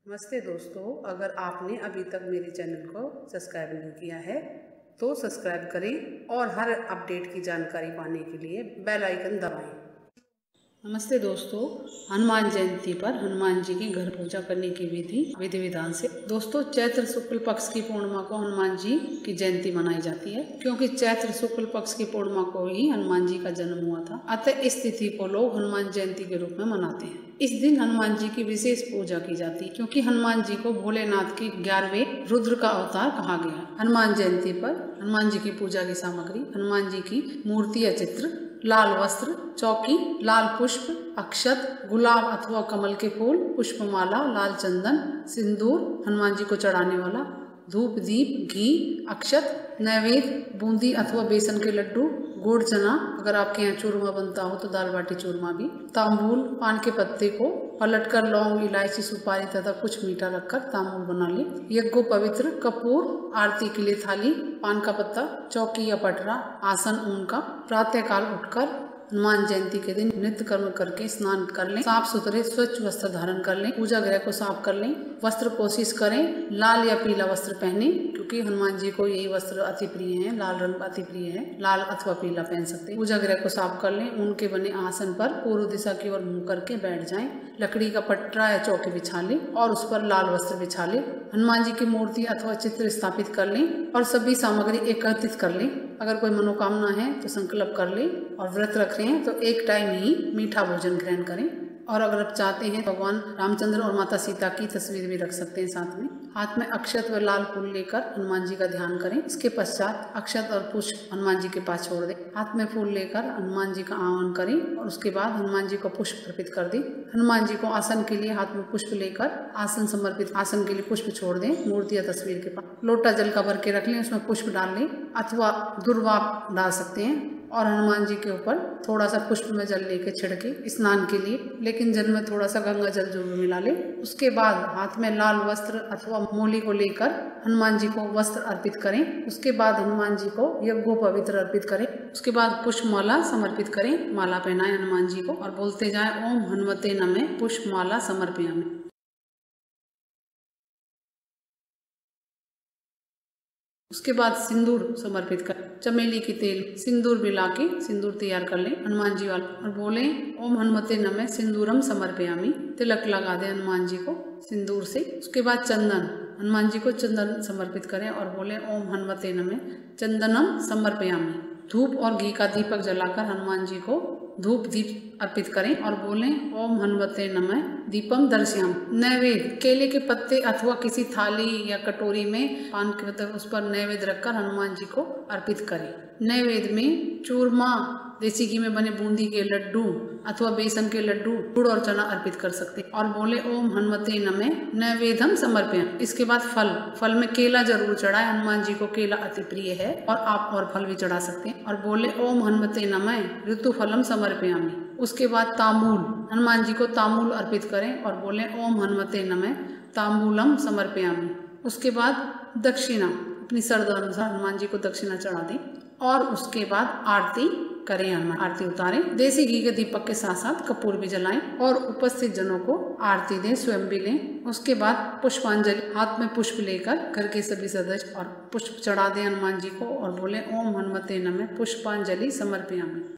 नमस्ते दोस्तों, अगर आपने अभी तक मेरे चैनल को सब्सक्राइब नहीं किया है तो सब्सक्राइब करें और हर अपडेट की जानकारी पाने के लिए बेल आइकन दबाएं। नमस्ते दोस्तों, हनुमान जयंती पर हनुमान जी की घर पूजा करने की विधि विधान से। दोस्तों, चैत्र शुक्ल पक्ष की पूर्णिमा को हनुमान जी की जयंती मनाई जाती है, क्योंकि चैत्र शुक्ल पक्ष की पूर्णिमा को ही हनुमान जी का जन्म हुआ था। अतः इस तिथि को लोग हनुमान जयंती के रूप में मनाते हैं। इस दिन हनुमान जी की विशेष पूजा की जाती है, क्योंकि हनुमान जी को भोलेनाथ के 11वें रुद्र का अवतार कहा गया है। हनुमान जयंती पर हनुमान जी की पूजा की सामग्री: हनुमान जी की मूर्ति या चित्र, लाल वस्त्र, चौकी, लाल पुष्प, अक्षत, गुलाब अथवा कमल के फूल, पुष्पमाला, लाल चंदन, सिंदूर, हनुमान जी को चढ़ाने वाला धूप, दीप, घी, अक्षत, नैवेद्य, बूंदी अथवा बेसन के लड्डू, गुड़, चना, अगर आपके यहाँ चूरमा बनता हो तो दाल बाटी चूरमा भी, तांबूल, पान के पत्ते को पलटकर लौंग, इलायची, सुपारी तथा कुछ मीठा रखकर तांबूल बना ले, यज्ञो पवित्र, कपूर, आरती के लिए थाली, पान का पत्ता, चौकी या पटरा, आसन ऊन का। प्रातः काल उठकर हनुमान जयंती के दिन नित्य कर्म करके स्नान कर लें, साफ सुथरे स्वच्छ वस्त्र धारण कर लें, पूजा गृह को साफ कर लें, वस्त्र कोशिश करें लाल या पीला वस्त्र पहने, क्योंकि हनुमान जी को यही वस्त्र अति प्रिय है, लाल रंग अति प्रिय है, लाल अथवा पीला पहन सकते हैं। पूजा गृह को साफ कर लें, उनके बने आसन पर पूर्व दिशा की ओर मुंह करके बैठ जाएं, लकड़ी का पटरा या चौकी बिछा लें और उस पर लाल वस्त्र बिछा लें, हनुमान जी की मूर्ति अथवा चित्र स्थापित कर लें और सभी सामग्री एकत्रित कर लें। अगर कोई मनोकामना है तो संकल्प कर लें और व्रत रख रहे हैं तो एक टाइम ही मीठा भोजन ग्रहण करें। और अगर आप चाहते हैं तो भगवान रामचंद्र और माता सीता की तस्वीर भी रख सकते हैं साथ में। हाथ में अक्षत व लाल फूल लेकर हनुमान जी का ध्यान करें। इसके पश्चात अक्षत और पुष्प हनुमान जी के पास छोड़ दें। हाथ में फूल लेकर हनुमान जी का आह्वान करें और उसके बाद हनुमान जी को पुष्प अर्पित कर दें। हनुमान जी को आसन के लिए हाथ में पुष्प लेकर आसन समर्पित आसन के लिए पुष्प छोड़ दें। मूर्ति या तस्वीर के पास लोटा जल का भर के रख लें, उसमें पुष्प डाल लें अथवा दुर्वा डाल सकते हैं और हनुमान जी के ऊपर थोड़ा सा पुष्प में जल लेके छिड़के स्नान के लिए, लेकिन जल में थोड़ा सा गंगा जल जरूर मिला ले। उसके बाद हाथ में लाल वस्त्र अथवा मोली को लेकर हनुमान जी को वस्त्र अर्पित करें। उसके बाद हनुमान जी को यज्ञो पवित्र अर्पित करें। उसके बाद पुष्प माला समर्पित करें, माला पहनाएं हनुमान जी को और बोलते जाएं ओम हनुमते नमः पुष्प माला समर्पयामि। उसके बाद सिंदूर समर्पित कर चमेली की तेल सिंदूर मिला के सिंदूर तैयार कर लें हनुमान जी वाला और बोले ओम हनुमते नमः सिंदूरम समर्पयामि। तिलक लगा दें हनुमान जी को सिंदूर से। उसके बाद चंदन हनुमान जी को चंदन समर्पित करें और बोले ओम हनुमते नमः चंदनम समर्पयामि। धूप और घी का दीपक जलाकर हनुमान जी को धूप दीप अर्पित करें और बोलें ओम हनुमते नमः दीपम दर्शयामि। नैवेद्य केले के पत्ते अथवा किसी थाली या कटोरी में पान के मतलब उस पर नैवेद्य रखकर हनुमान जी को अर्पित करें। नैवेद्य में चूरमा, देसी घी में बने बूंदी के लड्डू अथवा बेसन के लड्डू, गुड़ और चना अर्पित कर सकते हैं और बोले ओम हनुमते नमः नैवेद्यम समर्पयामि। इसके बाद फल में केला जरूर चढ़ाए, हनुमान जी को केला अति प्रिय है और आप और फल भी चढ़ा सकते हैं और बोले ओम हनुमते नमः ऋतु फलम समर्पयामि। उसके बाद तांबूल हनुमान जी को तांबूल अर्पित करें और बोले ओम हनुमते नमः तांबूलम समर्पयामि। उसके बाद दक्षिणा अपनी श्रद्धा अनुसार हनुमान जी को दक्षिणा चढ़ा दें और उसके बाद आरती करें, हनुमान आरती उतारें। देसी घी के दीपक के साथ साथ कपूर भी जलाएं और उपस्थित जनों को आरती दें, स्वयं भी लें। उसके बाद पुष्पांजलि हाथ में पुष्प लेकर घर के सभी सदस्य और पुष्प चढ़ा दें हनुमान जी को और बोले ओम हनुमते नमः पुष्पांजलि समर्पयामि।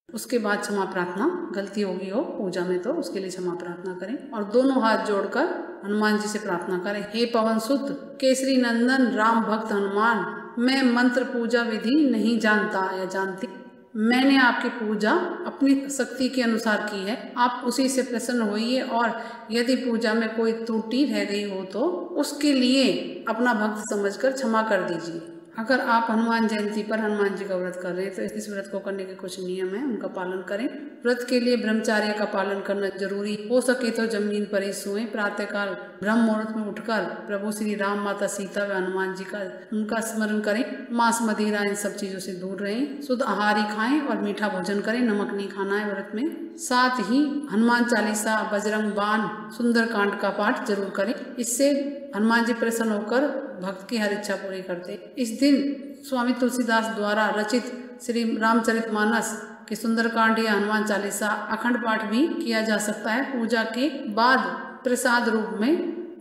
उसके बाद क्षमा प्रार्थना, गलती होगी हो पूजा में तो उसके लिए क्षमा प्रार्थना करें और दोनों हाथ जोड़कर हनुमान जी से प्रार्थना करें। हे पवन सुत केसरी नंदन राम भक्त हनुमान, मैं मंत्र पूजा विधि नहीं जानता या जानती। मैंने आपकी पूजा अपनी शक्ति के अनुसार की है, आप उसी से प्रसन्न होइए और यदि पूजा में कोई त्रुटि रह गई हो तो उसके लिए अपना भक्त समझकर क्षमा कर दीजिए। अगर आप हनुमान जयंती पर हनुमान जी का व्रत कर रहे हैं तो इस व्रत को करने के कुछ नियम है, उनका पालन करें। व्रत के लिए ब्रह्मचर्य का पालन करना जरूरी हो सके तो जमीन पर ही सोएं। प्रातःकाल ब्रह्म मुहूर्त में उठकर प्रभु श्री राम, माता सीता व हनुमान जी का उनका स्मरण करें। मांस मदिरा इन सब चीजों से दूर रहें। शुद्ध आहार ही खाएं और मीठा भोजन करें, नमक नहीं खाना है व्रत में। साथ ही हनुमान चालीसा, बजरंग बाण, सुंदरकांड का पाठ जरूर करें। इससे हनुमान जी प्रसन्न होकर भक्त की हर इच्छा पूरी करते। इस दिन स्वामी तुलसीदास द्वारा रचित श्री रामचरितमानस कि सुंदरकांड या हनुमान चालीसा अखंड पाठ भी किया जा सकता है। पूजा के बाद प्रसाद रूप में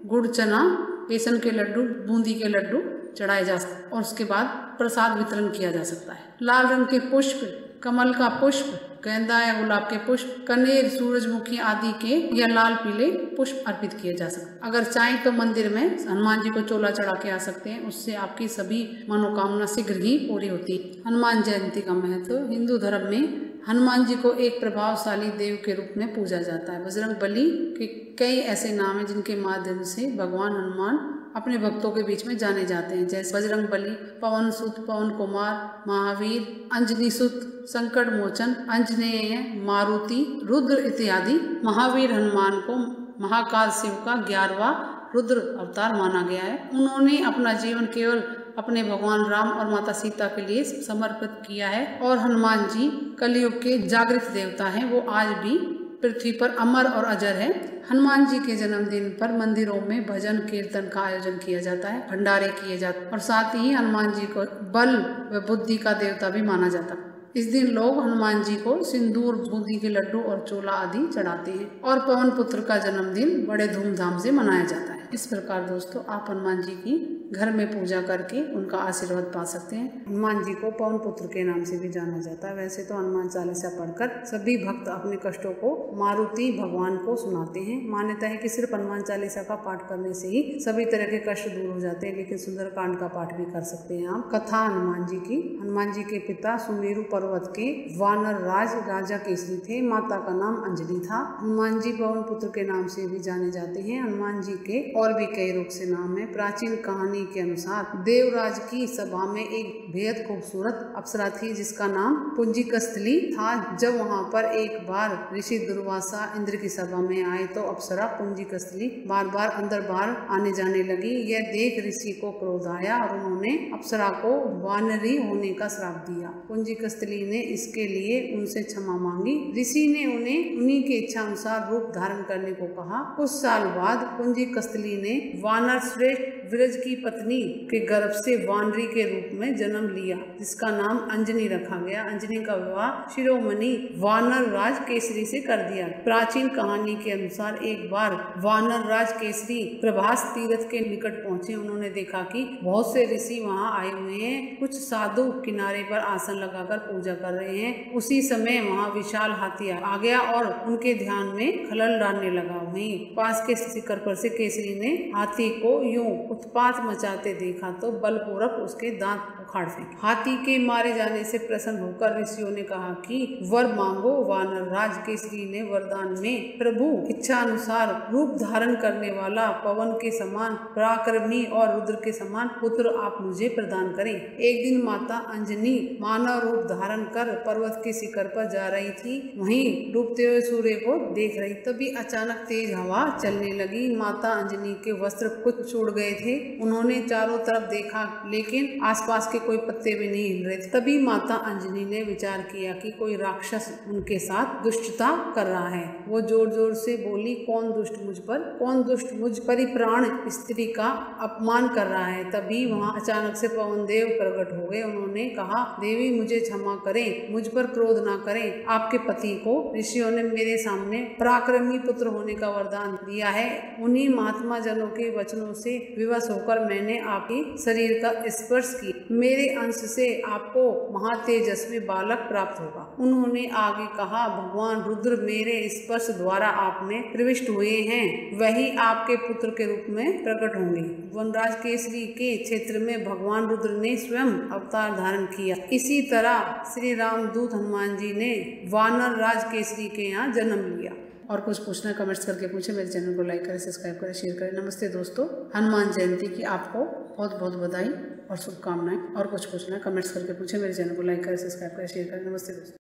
गुड़, चना, बेसन के लड्डू, बूंदी के लड्डू चढ़ाए जा सकते हैं और उसके बाद प्रसाद वितरण किया जा सकता है। लाल रंग के पुष्प, कमल का पुष्प, गेंदा या गुलाब के पुष्प, कनेर, सूरजमुखी आदि के या लाल पीले पुष्प अर्पित किए जा सकते हैं। अगर चाहें तो मंदिर में हनुमान जी को चोला चढ़ा के आ सकते हैं, उससे आपकी सभी मनोकामना शीघ्र ही पूरी होती है। हनुमान जयंती का महत्व। हिंदू धर्म में हनुमान जी को एक प्रभावशाली देव के रूप में पूजा जाता है। बजरंग बली के कई ऐसे नाम हैं जिनके माध्यम से भगवान हनुमान अपने भक्तों के बीच में जाने जाते हैं, जैसे बजरंग बली, पवन सुत, पवन कुमार, महावीर, अंजनी सुत, संकट मोचन, अंजनेय, मारुति, रुद्र इत्यादि। महावीर हनुमान को महाकाल शिव का 11वां रुद्र अवतार माना गया है। उन्होंने अपना जीवन केवल अपने भगवान राम और माता सीता के लिए समर्पित किया है और हनुमान जी कलयुग के जागृत देवता हैं। वो आज भी पृथ्वी पर अमर और अजर है। हनुमान जी के जन्मदिन पर मंदिरों में भजन कीर्तन का आयोजन किया जाता है, भंडारे किए जाते हैं और साथ ही हनुमान जी को बल व बुद्धि का देवता भी माना जाता है। इस दिन लोग हनुमान जी को सिंदूर, बूंदी के लड्डू और चोला आदि चढ़ाते हैं और पवन पुत्र का जन्मदिन बड़े धूमधाम से मनाया जाता है। इस प्रकार दोस्तों आप हनुमान जी की घर में पूजा करके उनका आशीर्वाद पा सकते हैं। हनुमान जी को पवन पुत्र के नाम से भी जाना जाता है। वैसे तो हनुमान चालीसा पढ़कर सभी भक्त अपने कष्टों को मारुति भगवान को सुनाते हैं। मान्यता है कि सिर्फ हनुमान चालीसा का पाठ करने से ही सभी तरह के कष्ट दूर हो जाते हैं, लेकिन सुंदरकांड का पाठ भी कर सकते हैं आप। कथा हनुमान जी की। हनुमान जी के पिता सुमेरु पर्वत के वानर राज राजा केसरी थे। माता का नाम अंजलि था। हनुमान जी पवन पुत्र के नाम से भी जाने जाते हैं। हनुमान जी के और भी कई रूप से नाम है। प्राचीन कहानी के अनुसार देवराज की सभा में एक बेहद खूबसूरत अप्सरा थी जिसका नाम पुंजिकस्थली था। जब वहां पर एक बार ऋषि दुर्वासा इंद्र की सभा में आए तो अप्सरा पुंजिकस्थली बार बार अंदर बाहर आने जाने लगी। यह देख ऋषि को क्रोध आया और उन्होंने अप्सरा को वानरी होने का श्राप दिया। पुंजिकस्थली ने इसके लिए उनसे क्षमा मांगी। ऋषि ने उन्हें उन्हीं की इच्छा अनुसार रूप धारण करने को कहा। कुछ साल बाद पुंजिकस्थली ने वानर श्रेष्ठ विरज की पत्नी के गर्भ से वानरी के रूप में जन्म लिया, जिसका नाम अंजनी रखा गया। अंजनी का विवाह शिरोमणि वानर राज केसरी से कर दिया। प्राचीन कहानी के अनुसार एक बार वानर राज केसरी प्रभास तीर्थ के निकट पहुंचे। उन्होंने देखा कि बहुत से ऋषि वहां आए हुए हैं। कुछ साधु किनारे पर आसन लगाकर पूजा कर रहे हैं। उसी समय वहां विशाल हाथी आ गया और उनके ध्यान में खलल डालने लगा। वहीं पास के शिखर पर से केसरी ने हाथी को यूं उत्पात मचाते देखा तो बलपूर्वक उसके दांत उखाड़ फेंके। हाथी के मारे जाने से प्रसन्न होकर ऋषियों ने कहा कि वर मांगो। वानर राज केसरी ने वरदान में प्रभु इच्छा अनुसार रूप धारण करने वाला पवन के समान पराक्रमी और रुद्र के समान पुत्र आप मुझे प्रदान करें। एक दिन माता अंजनी मानव रूप धारण कर पर्वत के शिखर पर जा रही थी। वहीं डूबते हुए सूर्य को देख रही, तभी अचानक तेज हवा चलने लगी। माता अंजनी के वस्त्र कुछ छूट गए थे। उन्होंने चारों तरफ देखा लेकिन आसपास के कोई पत्ते भी नहीं हिल रहे थे। तभी माता अंजनी ने विचार किया कि कोई राक्षस उनके साथ दुष्टता कर रहा है। वो जोर जोर से बोली, कौन दुष्ट मुझ पर, कौन दुष्ट मुझ परिप्राण स्त्री का अपमान कर रहा है। तभी वहाँ अचानक से पवन देव प्रकट हो गए। उन्होंने कहा, देवी मुझे क्षमा करें, मुझ पर क्रोध ना करें। आपके पति को ऋषियों ने मेरे सामने पराक्रमी पुत्र होने का वरदान दिया है। उन्हीं महात्मा जनों के वचनों से विवश होकर मैंने आपके शरीर का स्पर्श किया। मेरे अंश से आपको महातेजस्वी बालक प्राप्त होगा। उन्होंने आगे कहा, भगवान रुद्र मेरे स्पर्श द्वारा आप में प्रविष्ट हुए हैं, वही आपके पुत्र के रूप में प्रकट होंगे। वनराज केसरी के क्षेत्र में भगवान रुद्र ने स्वयं अवतार धारण किया। इसी तरह श्री राम दूत हनुमान जी ने वानर राज केसरी के यहाँ जन्म लिया। और कुछ पूछना कमेंट्स करके पूछे। मेरे चैनल को लाइक करें, सब्सक्राइब करें, शेयर करें। नमस्ते दोस्तों, हनुमान जयंती की आपको बहुत बहुत बधाई और शुभकामनाएं। और कुछ पूछना कमेंट्स करके पूछे। मेरे चैनल को लाइक करें, सब्सक्राइब करें, शेयर करें। नमस्ते दोस्तों।